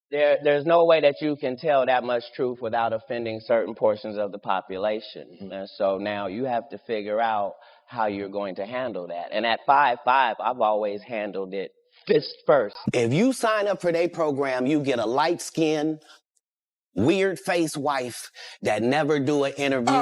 There's no way that you can tell that much truth without offending certain portions of the population. Mm-hmm. And so now you have to figure out how you're going to handle that. And at 5'5", I've always handled it fist first. If you sign up for their program, you get a light-skinned, weird-faced wife that never do an interview.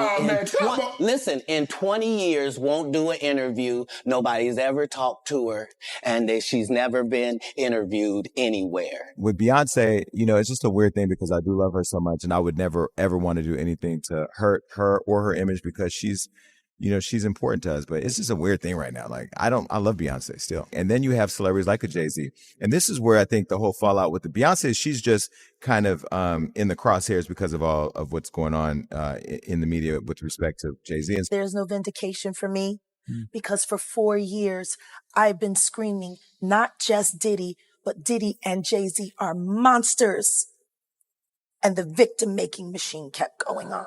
Listen, in 20 years, won't do an interview. Nobody's ever talked to her, and she's never been interviewed anywhere. With Beyonce, you know, it's just a weird thing because I do love her so much, and I would never, ever want to do anything to hurt her or her image because she's, you know, she's important to us, but it's just a weird thing right now. Like, I love Beyonce still. And then you have celebrities like a Jay-Z. And this is where I think the whole fallout with the Beyonce, she's just kind of in the crosshairs because of all of what's going on in the media with respect to Jay-Z. There's no vindication for me because for 4 years, I've been screaming, not just Diddy, but Diddy and Jay-Z are monsters. And the victim-making machine kept going on.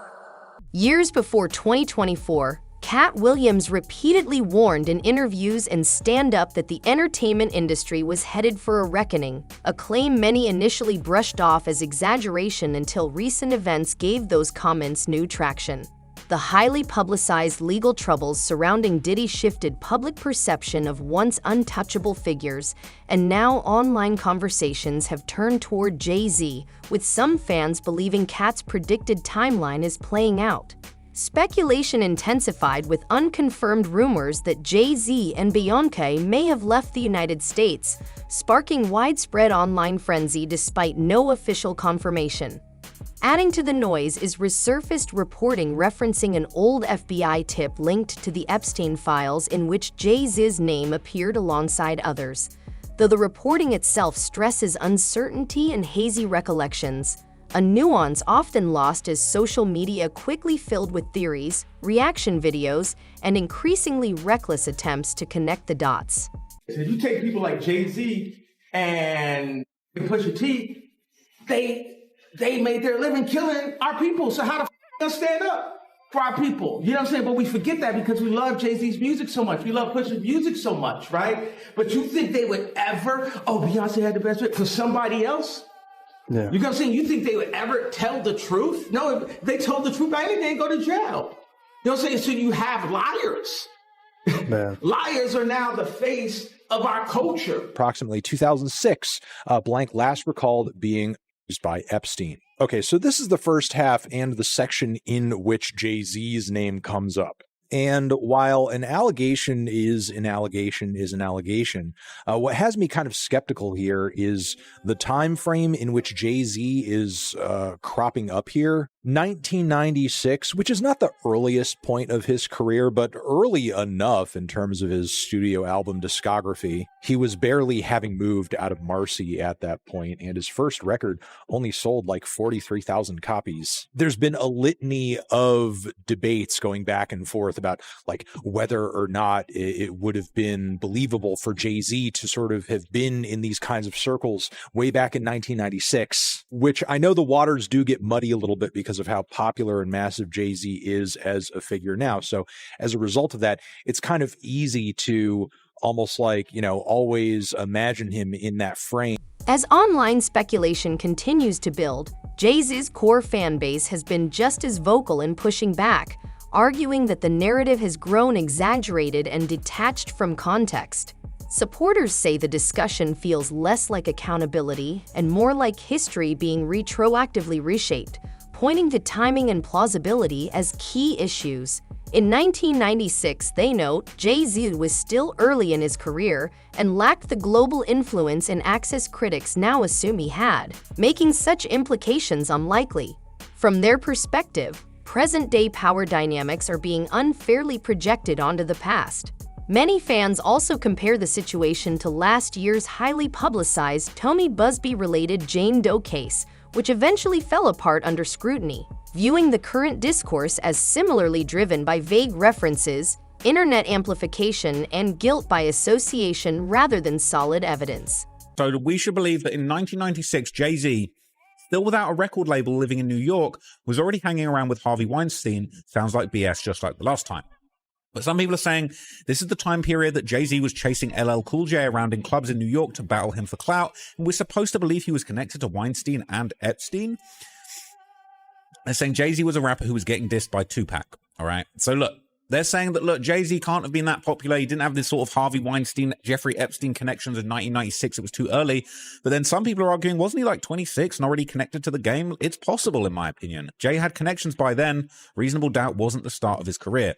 Years before 2024, Katt Williams repeatedly warned in interviews and stand-up that the entertainment industry was headed for a reckoning, a claim many initially brushed off as exaggeration until recent events gave those comments new traction. The highly publicized legal troubles surrounding Diddy shifted public perception of once untouchable figures, and now online conversations have turned toward Jay-Z, with some fans believing Katt's predicted timeline is playing out. Speculation intensified with unconfirmed rumors that Jay-Z and Beyoncé may have left the United States, sparking widespread online frenzy despite no official confirmation. Adding to the noise is resurfaced reporting referencing an old FBI tip linked to the Epstein files in which Jay-Z's name appeared alongside others. Though the reporting itself stresses uncertainty and hazy recollections, a nuance often lost as social media quickly filled with theories, reaction videos, and increasingly reckless attempts to connect the dots. So you take people like Jay-Z and Pusha T, they made their living killing our people. So how the f*** stand up for our people? You know what I'm saying? But we forget that because we love Jay-Z's music so much. We love Pusha's music so much, right? But you think they would ever, Beyonce had the best fit for somebody else? Yeah. You know what I'm saying? You think they would ever tell the truth? No, if they told the truth, they didn't go to jail. You know what I'm saying? So you have liars. Man. Liars are now the face of our culture. Approximately 2006, Blank last recalled being used by Epstein. Okay, so this is the first half and the section in which Jay-Z's name comes up. And while an allegation is an allegation is an allegation, what has me kind of skeptical here is the time frame in which Jay-Z is cropping up here. 1996, which is not the earliest point of his career, but early enough in terms of his studio album discography. He was barely having moved out of Marcy at that point, and his first record only sold like 43,000 copies. There's been a litany of debates going back and forth about like whether or not it would have been believable for Jay-Z to sort of have been in these kinds of circles way back in 1996, which I know the waters do get muddy a little bit because of how popular and massive Jay-Z is as a figure now. So as a result of that, it's kind of easy to almost like, you know, always imagine him in that frame. As online speculation continues to build, Jay-Z's core fan base has been just as vocal in pushing back, arguing that the narrative has grown exaggerated and detached from context. Supporters say the discussion feels less like accountability and more like history being retroactively reshaped, pointing to timing and plausibility as key issues. In 1996, they note, Jay-Z was still early in his career and lacked the global influence and access critics now assume he had, making such implications unlikely. From their perspective, present-day power dynamics are being unfairly projected onto the past. Many fans also compare the situation to last year's highly publicized Tommy Busby-related Jane Doe case, which eventually fell apart under scrutiny, viewing the current discourse as similarly driven by vague references, internet amplification, and guilt by association rather than solid evidence. So we should believe that in 1996, Jay-Z, still without a record label living in New York, was already hanging around with Harvey Weinstein. Sounds like BS just like the last time. But some people are saying this is the time period that Jay-Z was chasing LL Cool J around in clubs in New York to battle him for clout, and we're supposed to believe he was connected to Weinstein and Epstein. They're saying Jay-Z was a rapper who was getting dissed by Tupac, all right? So look, they're saying that, look, Jay-Z can't have been that popular. He didn't have this sort of Harvey Weinstein, Jeffrey Epstein connections in 1996. It was too early. But then some people are arguing, wasn't he like 26 and already connected to the game? It's possible, in my opinion. Jay had connections by then. Reasonable doubt wasn't the start of his career.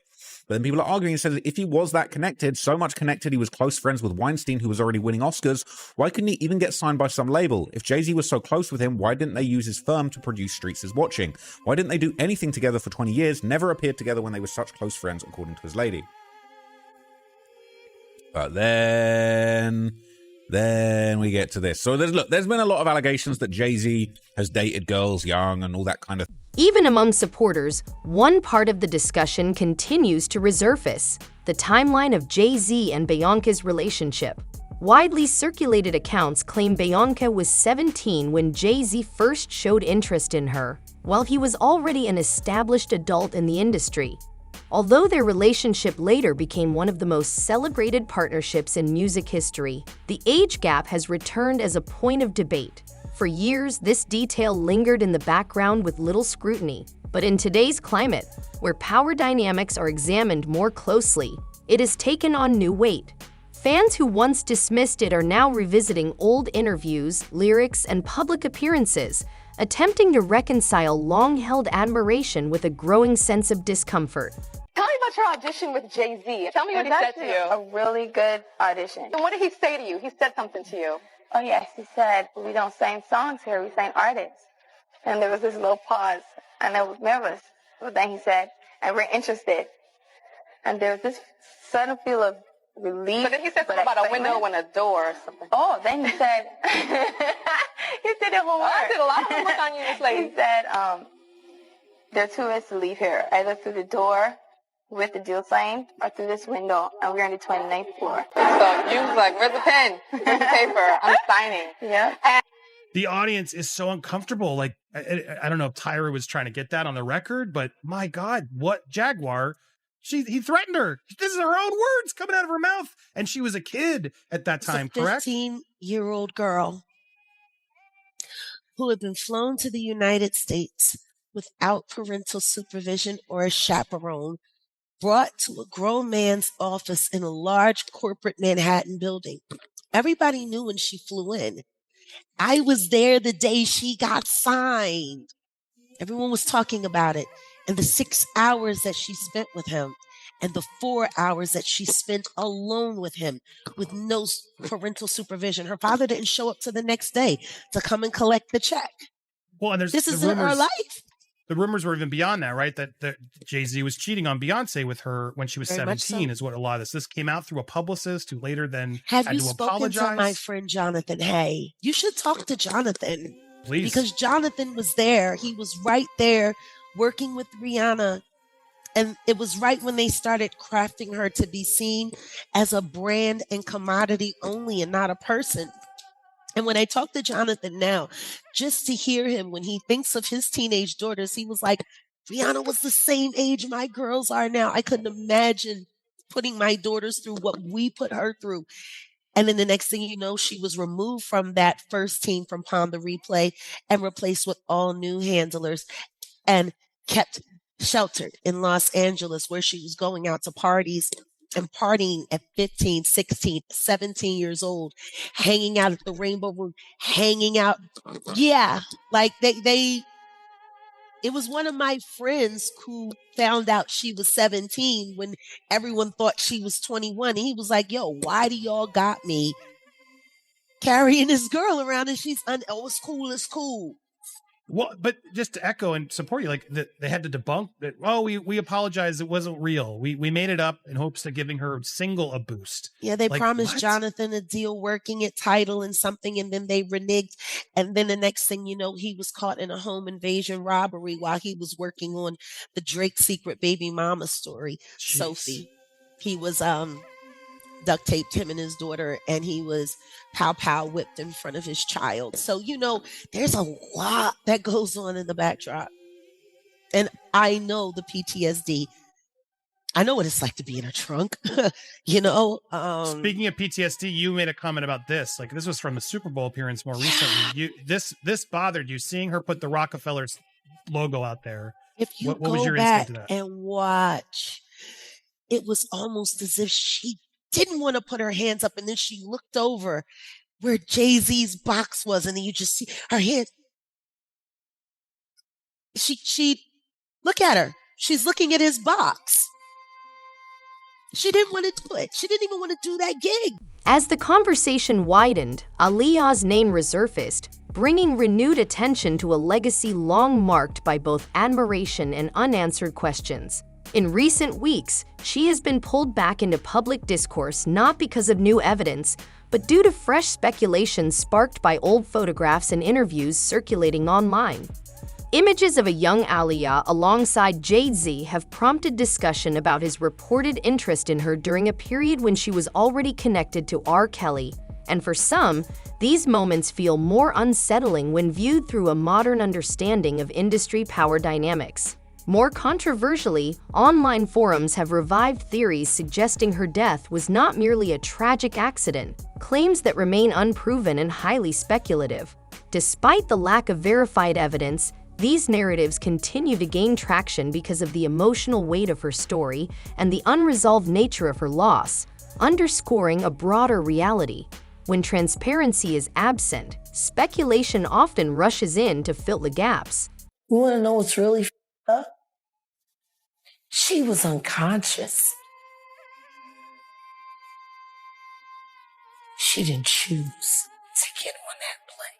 But then people are arguing and said if he was that connected, so much connected, he was close friends with Weinstein, who was already winning Oscars, why couldn't he even get signed by some label? If Jay-Z was so close with him, why didn't they use his firm to produce Streets is Watching? Why didn't they do anything together for 20 years, never appeared together when they were such close friends, according to his lady? But then we get to this. So there's been a lot of allegations that Jay-Z has dated girls young and all that kind of. Even among supporters, one part of the discussion continues to resurface: the timeline of Jay-Z and Beyoncé's relationship. Widely circulated accounts claim Beyoncé was 17 when Jay-Z first showed interest in her, while he was already an established adult in the industry. Although their relationship later became one of the most celebrated partnerships in music history, the age gap has returned as a point of debate. For years, this detail lingered in the background with little scrutiny. But in today's climate, where power dynamics are examined more closely, it has taken on new weight. Fans who once dismissed it are now revisiting old interviews, lyrics, and public appearances, attempting to reconcile long-held admiration with a growing sense of discomfort. Tell me about your audition with Jay-Z. Tell me what he said to you. A really good audition. And what did he say to you? He said something to you. Oh, yes. He said, we don't sing songs here. We sing artists. And there was this little pause. And I was nervous. But then he said, and we're interested. And there was this sudden feel of relief. But then he said something about a window and a door or something. Oh, then he said, he did it homework. I did a lot of homework on you, this lady. He said, there are two ways to leave here. Either through the door with the deal signed or through this window, and we're on the 29th floor. So you was like, where's the pen? Where's the paper? I'm signing. Yeah. The audience is so uncomfortable. Like, I don't know if Tyra was trying to get that on the record, but my God, what Jaguar? He threatened her. This is her own words coming out of her mouth. And she was a kid at that time, correct? 15-year-old girl who had been flown to the United States without parental supervision or a chaperone, brought to a grown man's office in a large corporate Manhattan building. Everybody knew when she flew in. I was there the day she got signed. Everyone was talking about it. And the 6 hours that she spent with him, and the 4 hours that she spent alone with him with no parental supervision. Her father didn't show up to the next day to come and collect the check. Well, and this isn't her life. The rumors were even beyond that, right? That Jay-Z was cheating on Beyonce with her when she was 17 is what a lot of this came out through a publicist who later then had to apologize. Have you spoken to my friend Jonathan Hay? You should talk to Jonathan. Please. Because Jonathan was there. He was right there working with Rihanna. And it was right when they started crafting her to be seen as a brand and commodity only and not a person. And when I talk to Jonathan now, just to hear him when he thinks of his teenage daughters, he was like, Rihanna was the same age my girls are now. I couldn't imagine putting my daughters through what we put her through. And then the next thing you know, she was removed from that first team from Palm the Replay and replaced with all new handlers and kept sheltered in Los Angeles, where she was going out to parties and partying at 15, 16, 17 years old, hanging out at the Rainbow Room, hanging out. Yeah, like it was one of my friends who found out she was 17 when everyone thought she was 21. And he was like, yo, why do y'all got me carrying this girl around? And she's, oh, it's cool, it's cool. Well, but just to echo and support you, like they had to debunk that. Oh, we apologize. It wasn't real. We made it up in hopes of giving her single a boost. Yeah, they like, promised what? Jonathan a deal working at Tidal and something, and then they reneged. And then the next thing you know, he was caught in a home invasion robbery while he was working on the Drake secret baby mama story, Jeez. Sophie. He was duct taped him and his daughter, and he was pow whipped in front of his child. So, you know, there's a lot that goes on in the backdrop. And I know the PTSD I know what it's like to be in a trunk, you know. Speaking of PTSD, you made a comment about this. Like, this was from the Super Bowl appearance more recently. This bothered you, seeing her put the Rockefellers logo out there. If you what was go your back instinct to that? and watch, it was almost as if she didn't want to put her hands up, and then she looked over where Jay-Z's box was, and then you just see her hands. She look at her. She's looking at his box. She didn't want to do it. She didn't even want to do that gig. As the conversation widened, Aaliyah's name resurfaced, bringing renewed attention to a legacy long marked by both admiration and unanswered questions. In recent weeks, she has been pulled back into public discourse not because of new evidence, but due to fresh speculation sparked by old photographs and interviews circulating online. Images of a young Aaliyah alongside Jay-Z have prompted discussion about his reported interest in her during a period when she was already connected to R. Kelly, and for some, these moments feel more unsettling when viewed through a modern understanding of industry power dynamics. More controversially, online forums have revived theories suggesting her death was not merely a tragic accident, claims that remain unproven and highly speculative. Despite the lack of verified evidence, these narratives continue to gain traction because of the emotional weight of her story and the unresolved nature of her loss, underscoring a broader reality. When transparency is absent, speculation often rushes in to fill the gaps. You want to know what's really up? She was unconscious. She didn't choose to get on that plane.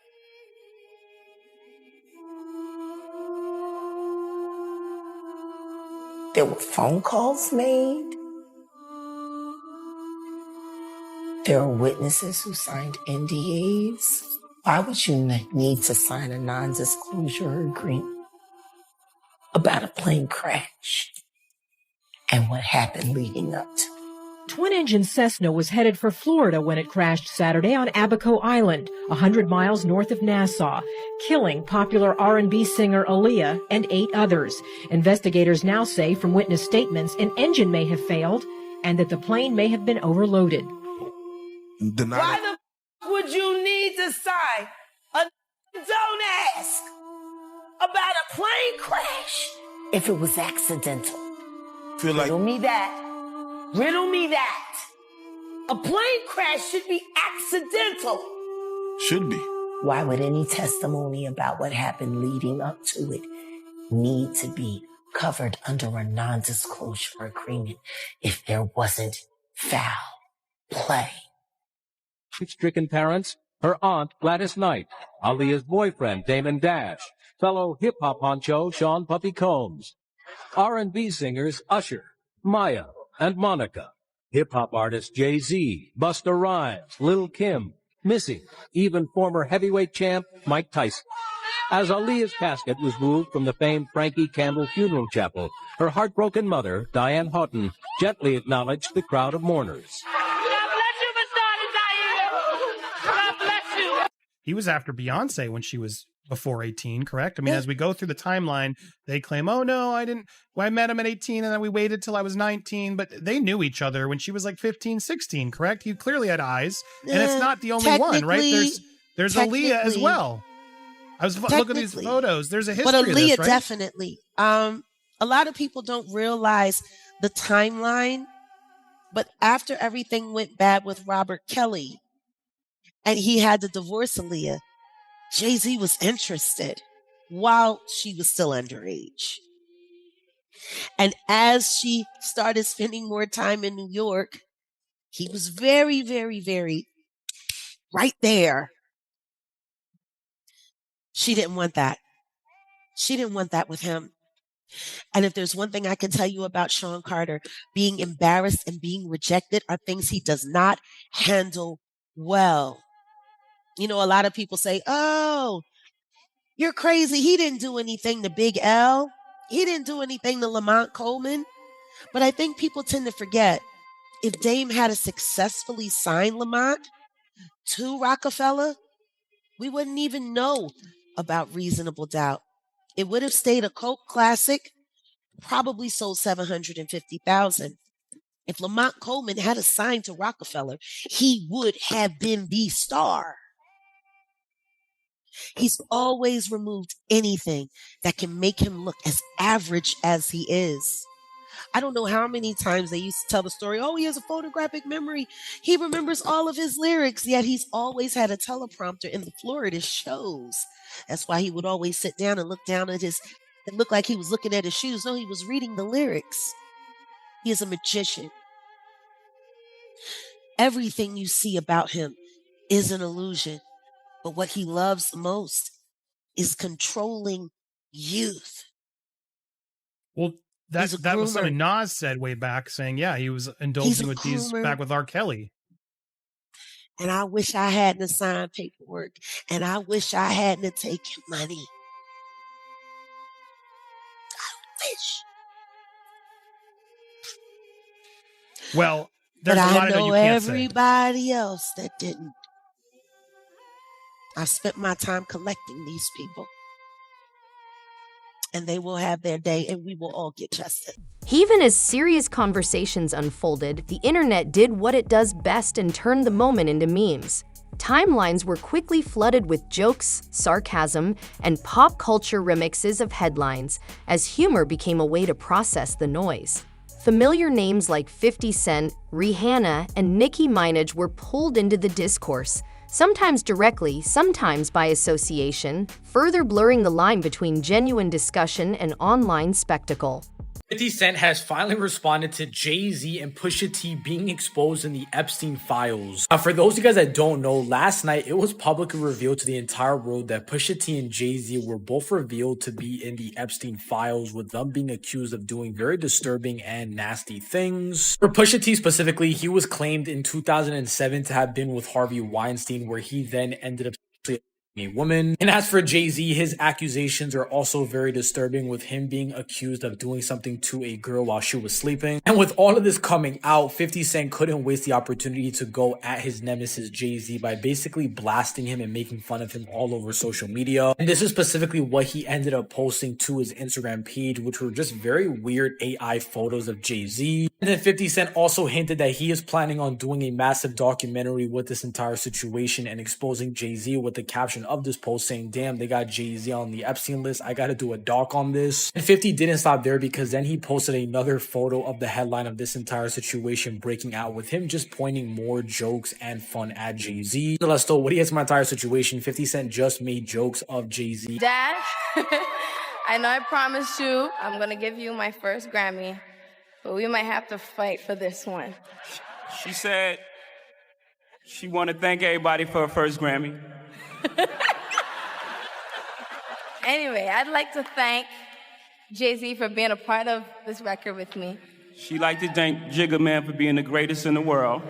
There were phone calls made. There are witnesses who signed NDAs. Why would you need to sign a non-disclosure agreement about a plane crash and what happened leading up to it? Twin-engine Cessna was headed for Florida when it crashed Saturday on Abaco Island, 100 miles north of Nassau, killing popular R&B singer Aaliyah and 8 others. Investigators now say from witness statements an engine may have failed and that the plane may have been overloaded. Why the would you need to sign a don't ask about a plane crash If it was accidental. Riddle me that. Riddle me that. A plane crash should be accidental. Should be. Why would any testimony about what happened leading up to it need to be covered under a non-disclosure agreement if there wasn't foul play? Stricken parents, her aunt Gladys Knight, Aaliyah's boyfriend Damon Dash, fellow hip-hop honcho Sean Puffy Combs, R&B singers Usher, Maya, and Monica, hip-hop artists Jay-Z, Busta Rhymes, Lil' Kim, Missy, even former heavyweight champ Mike Tyson. As Aaliyah's casket was moved from the famed Frankie Campbell Funeral Chapel, her heartbroken mother, Diane Houghton, gently acknowledged the crowd of mourners. He was after Beyonce when she was before 18, correct? I mean, as we go through the timeline, they claim, oh, no, I met him at 18 and then we waited till I was 19. But they knew each other when she was like 15, 16, correct? He clearly had eyes. And it's not the only one, right? There's Aaliyah as well. I was looking at these photos. There's a history but Aaliyah, of this, right? Definitely. A lot of people don't realize the timeline. But after everything went bad with Robert Kelly and he had to divorce Aaliyah, Jay-Z was interested while she was still underage. And as she started spending more time in New York, he was very, very, very right there. She didn't want that. She didn't want that with him. And if there's one thing I can tell you about Sean Carter, being embarrassed and being rejected are things he does not handle well. You know, a lot of people say, oh, you're crazy. He didn't do anything to Big L. He didn't do anything to Lamont Coleman. But I think people tend to forget, if Dame had successfully signed Lamont to Rockefeller, we wouldn't even know about Reasonable Doubt. It would have stayed a cult classic, probably sold 750,000. If Lamont Coleman had a sign to Rockefeller, he would have been the star. He's always removed anything that can make him look as average as he is. I don't know how many times they used to tell the story, oh, he has a photographic memory. He remembers all of his lyrics, yet he's always had a teleprompter in the floor at his shows. That's why he would always sit down and look down at his, it looked like he was looking at his shoes. No, he was reading the lyrics. He is a magician. Everything you see about him is an illusion. But what he loves the most is controlling youth. Well, that was something Nas said way back, saying, yeah, he was indulging with these back with R. Kelly. And I wish I hadn't signed paperwork. And I wish I hadn't taken money. I wish. Well, but there's a lot I of that know you can't say. everybody else that didn't. I spent my time collecting these people. And they will have their day, and we will all get justice. Even as serious conversations unfolded, the internet did what it does best and turned the moment into memes. Timelines were quickly flooded with jokes, sarcasm, and pop culture remixes of headlines, as humor became a way to process the noise. Familiar names like 50 Cent, Rihanna, and Nicki Minaj were pulled into the discourse, sometimes directly, sometimes by association, further blurring the line between genuine discussion and online spectacle. 50 Cent has finally responded to Jay-Z and Pusha T being exposed in the Epstein files. Now, for those of you guys that don't know, last night it was publicly revealed to the entire world that Pusha T and Jay-Z were both revealed to be in the Epstein files, with them being accused of doing very disturbing and nasty things. For Pusha T specifically, he was claimed in 2007 to have been with Harvey Weinstein, where he then ended up a woman. And as for Jay-Z, his accusations are also very disturbing, with him being accused of doing something to a girl while she was sleeping. And with all of this coming out, 50 Cent couldn't waste the opportunity to go at his nemesis Jay-Z by basically blasting him and making fun of him all over social media. And this is specifically what he ended up posting to his Instagram page, which were just very weird AI photos of Jay-Z. And then 50 Cent also hinted that he is planning on doing a massive documentary with this entire situation and exposing Jay-Z, with the caption of this post saying, damn, they got Jay-Z on the Epstein list. I gotta do a doc on this. And 50 didn't stop there, because then he posted another photo of the headline of this entire situation breaking out, with him just pointing more jokes and fun at Jay-Z. Nonetheless, though, what he has from my entire situation, 50 Cent just made jokes of Jay-Z. Dad, I know I promised you I'm gonna give you my first Grammy, but we might have to fight for this one. She said she wanted to thank everybody for her first Grammy. Anyway, I'd like to thank Jay-Z for being a part of this record with me. She liked to thank Jigga Man for being the greatest in the world.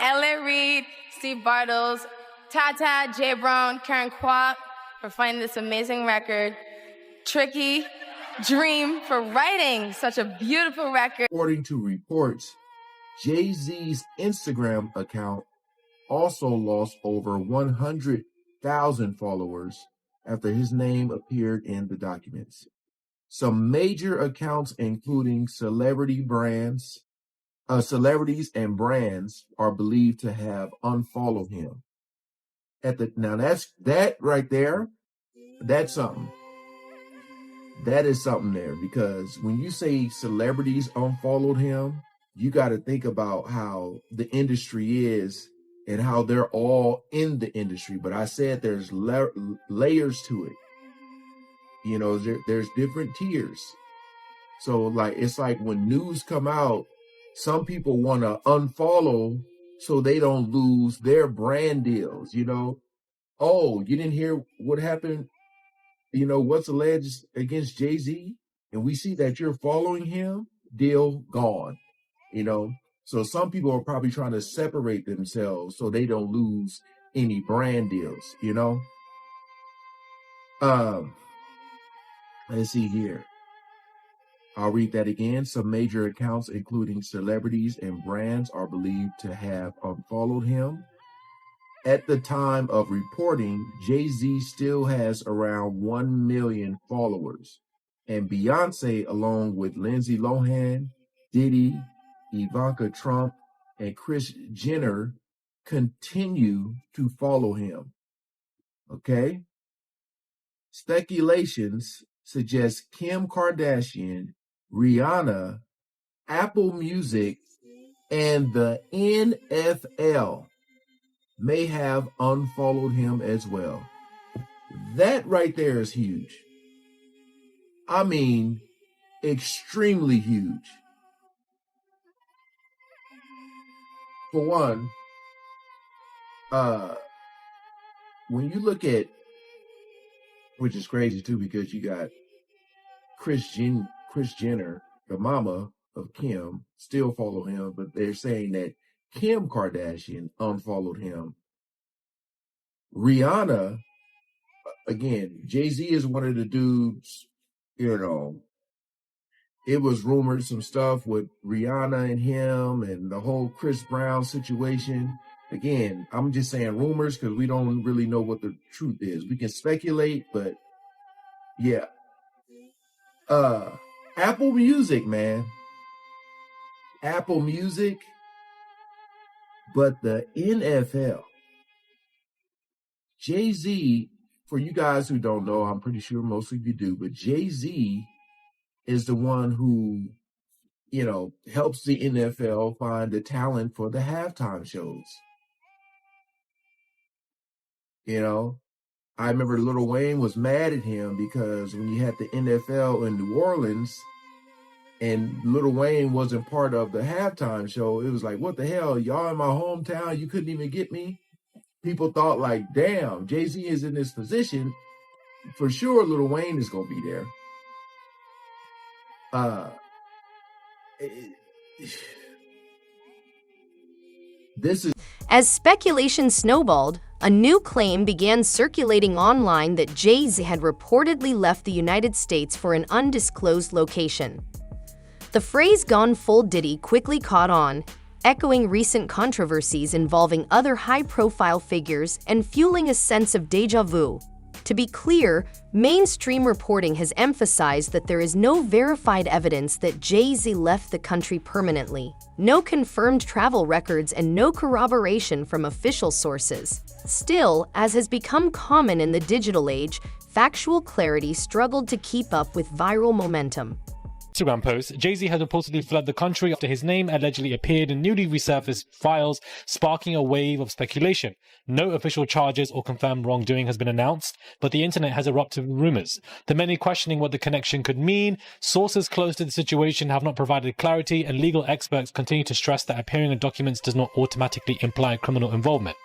Ellen Reed, Steve Bartles, Tata, Jay Brown, Karen Kwok for finding this amazing record. Tricky, Dream for writing such a beautiful record. According to reports, Jay-Z's Instagram account also lost over 100,000 followers after his name appeared in the documents. Some major accounts, including celebrities and brands, are believed to have unfollowed him. Now that right there, that's something. That is something there, because when you say celebrities unfollowed him, you got to think about how the industry is and how they're all in the industry. But I said there's layers to it. You know, there's different tiers. So like, it's like when news come out, some people want to unfollow so they don't lose their brand deals. You know, oh, you didn't hear what happened? You know, what's alleged against Jay-Z? And we see that you're following him, deal gone. You know, so some people are probably trying to separate themselves so they don't lose any brand deals, you know. Let's see here. I'll read that again. Some major accounts, including celebrities and brands, are believed to have unfollowed him. At the time of reporting, Jay-Z still has around 1 million followers, and Beyoncé, along with Lindsay Lohan, Diddy, Ivanka Trump, and Kris Jenner, continue to follow him. Okay? Speculations suggest Kim Kardashian, Rihanna, Apple Music, and the NFL may have unfollowed him as well. That right there is huge. I mean, extremely huge. For one, when you look at, which is crazy too, because you got Kris Jenner, the mama of Kim, still follow him, but they're saying that Kim Kardashian unfollowed him. Rihanna, again, Jay-Z is one of the dudes, you know, it was rumored some stuff with Rihanna and him and the whole Chris Brown situation. Again, I'm just saying rumors because we don't really know what the truth is. We can speculate, but yeah. Apple Music, man. Apple Music. But the NFL, Jay-Z, for you guys who don't know, I'm pretty sure most of you do, but Jay-Z is the one who, you know, helps the NFL find the talent for the halftime shows. You know, I remember Lil Wayne was mad at him because when you had the NFL in New Orleans and Lil Wayne wasn't part of the halftime show, it was like, what the hell? Y'all in my hometown, you couldn't even get me? People thought like, damn, Jay-Z is in this position. For sure, Lil Wayne is going to be there. This is... As speculation snowballed, a new claim began circulating online that Jay-Z had reportedly left the United States for an undisclosed location. The phrase "gone full Diddy" quickly caught on, echoing recent controversies involving other high-profile figures and fueling a sense of déjà vu. To be clear, mainstream reporting has emphasized that there is no verified evidence that Jay-Z left the country permanently, no confirmed travel records, and no corroboration from official sources. Still, as has become common in the digital age, factual clarity struggled to keep up with viral momentum. Instagram post, Jay-Z has reportedly fled the country after his name allegedly appeared in newly resurfaced files, sparking a wave of speculation. No official charges or confirmed wrongdoing has been announced, but the internet has erupted with rumors. The many questioning what the connection could mean. Sources close to the situation have not provided clarity, and legal experts continue to stress that appearing in documents does not automatically imply criminal involvement.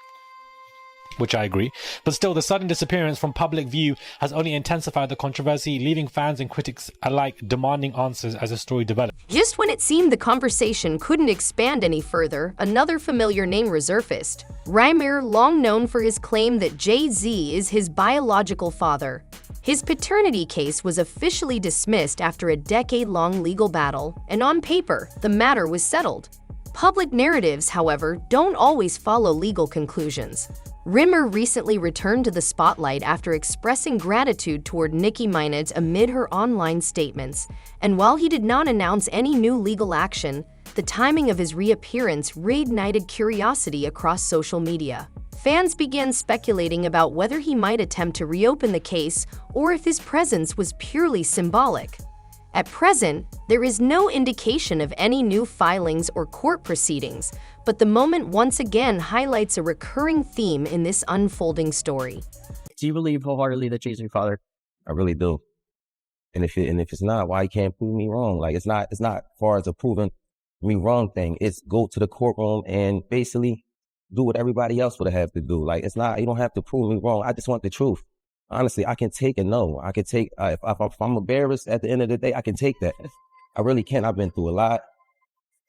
Which I agree. But still, the sudden disappearance from public view has only intensified the controversy, leaving fans and critics alike demanding answers as the story develops. Just when it seemed the conversation couldn't expand any further, another familiar name resurfaced. Rymer, long known for his claim that Jay-Z is his biological father. His paternity case was officially dismissed after a decade-long legal battle, and on paper, the matter was settled. Public narratives, however, don't always follow legal conclusions. Rimmer recently returned to the spotlight after expressing gratitude toward Nicki Minaj amid her online statements, and while he did not announce any new legal action, the timing of his reappearance reignited curiosity across social media. Fans began speculating about whether he might attempt to reopen the case or if his presence was purely symbolic. At present, there is no indication of any new filings or court proceedings, but the moment once again highlights a recurring theme in this unfolding story. Do you believe wholeheartedly that Jay's your father? I really do. And if it's not, why you can't prove me wrong? Like it's not far as a proving me wrong thing. It's go to the courtroom and basically do what everybody else would have to do. Like it's not, you don't have to prove me wrong. I just want the truth. Honestly, I can take a no. I can take, if I'm embarrassed at the end of the day, I can take that. I really can. I've been through a lot.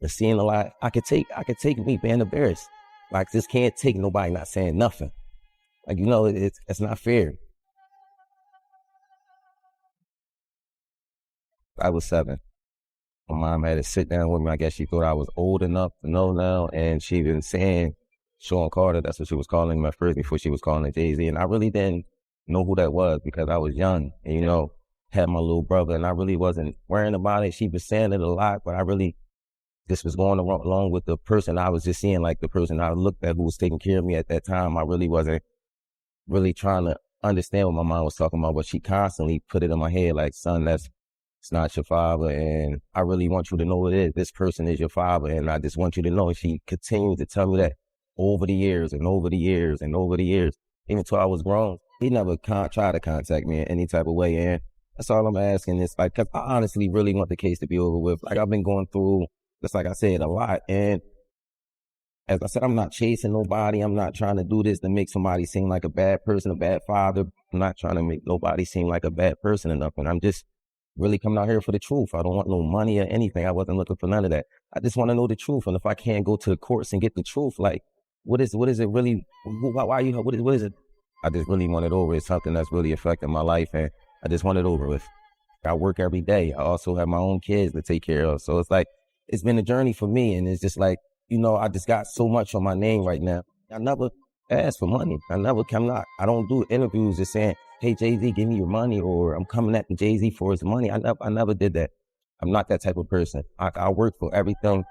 Been seeing a lot. I could take me being embarrassed. Like this can't take nobody not saying nothing. Like, you know, it's not fair. I was 7. My mom had to sit down with me. I guess she thought I was old enough to know now. And she been saying, Sean Carter. That's what she was calling him at first before she was calling it Jay-Z. And I really didn't know who that was because I was young and, you know, had my little brother and I really wasn't worrying about it. She was saying it a lot, but I really just was going along with the person I was just seeing, like the person I looked at who was taking care of me at that time. I really wasn't really trying to understand what my mom was talking about, but she constantly put it in my head like, son, it's not your father. And I really want you to know it is. This person is your father. And I just want you to know. And she continued to tell me that over the years and over the years and over the years, even until I was grown. He never tried to contact me in any type of way. And that's all I'm asking is like, cause I honestly really want the case to be over with. Like I've been going through, just like I said, a lot. And as I said, I'm not chasing nobody. I'm not trying to do this to make somebody seem like a bad person, a bad father. I'm not trying to make nobody seem like a bad person or nothing. I'm just really coming out here for the truth. I don't want no money or anything. I wasn't looking for none of that. I just want to know the truth. And if I can't go to the courts and get the truth, like, what is it really? Why you? What is it? I just really want it over. It's something that's really affecting my life, and I just want it over with. I work every day. I also have my own kids to take care of. So it's like, it's been a journey for me. And it's just like, you know, I just got so much on my name right now. I never ask for money. I don't do interviews just saying, hey, Jay-Z, give me your money, or I'm coming at the Jay-Z for his money. I never did that. I'm not that type of person. I work for everything.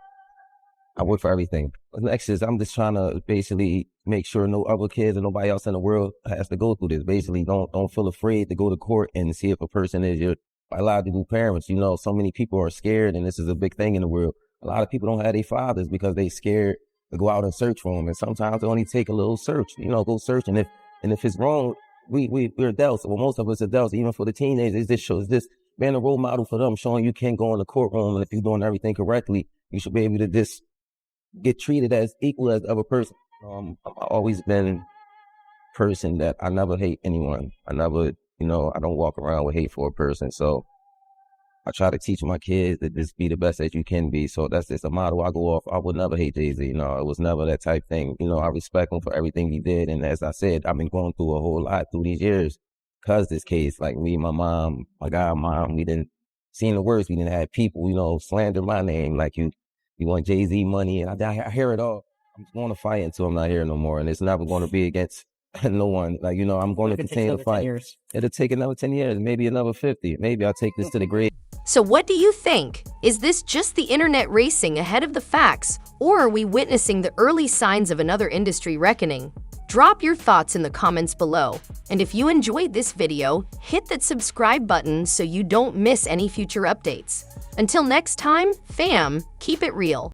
Next is I'm just trying to basically make sure no other kids or nobody else in the world has to go through this. Basically, don't feel afraid to go to court and see if a person is your biological parents. You know, so many people are scared, and this is a big thing in the world. A lot of people don't have their fathers because they scared to go out and search for them. And sometimes it only take a little search, you know, go search. And if it's wrong, we're adults. Well, most of us adults, even for the teenagers, this being a role model for them, showing you can go in the courtroom, and if you're doing everything correctly, you should be able to just get treated as equal as the other person. I've always been a person that I never hate anyone. I never, you know, I don't walk around with hate for a person. So I try to teach my kids to just be the best that you can be. So that's just a motto I go off. I would never hate Jay-Z. You know, it was never that type thing. You know, I respect him for everything he did. And as I said, I've been going through a whole lot through these years because this case, like me, my mom, my godmom, we didn't seen the worst. We didn't have people, you know, slander my name. Like you want Jay-Z money. And I hear it all. I'm going to fight until I'm not here no more. And it's never going to be against no one. Like, you know, I'm going to continue to fight. It'll take another 10 years, maybe another 50. Maybe I'll take this to the grave. So what do you think? Is this just the internet racing ahead of the facts, or are we witnessing the early signs of another industry reckoning? Drop your thoughts in the comments below. And if you enjoyed this video, hit that subscribe button so you don't miss any future updates. Until next time, fam, keep it real.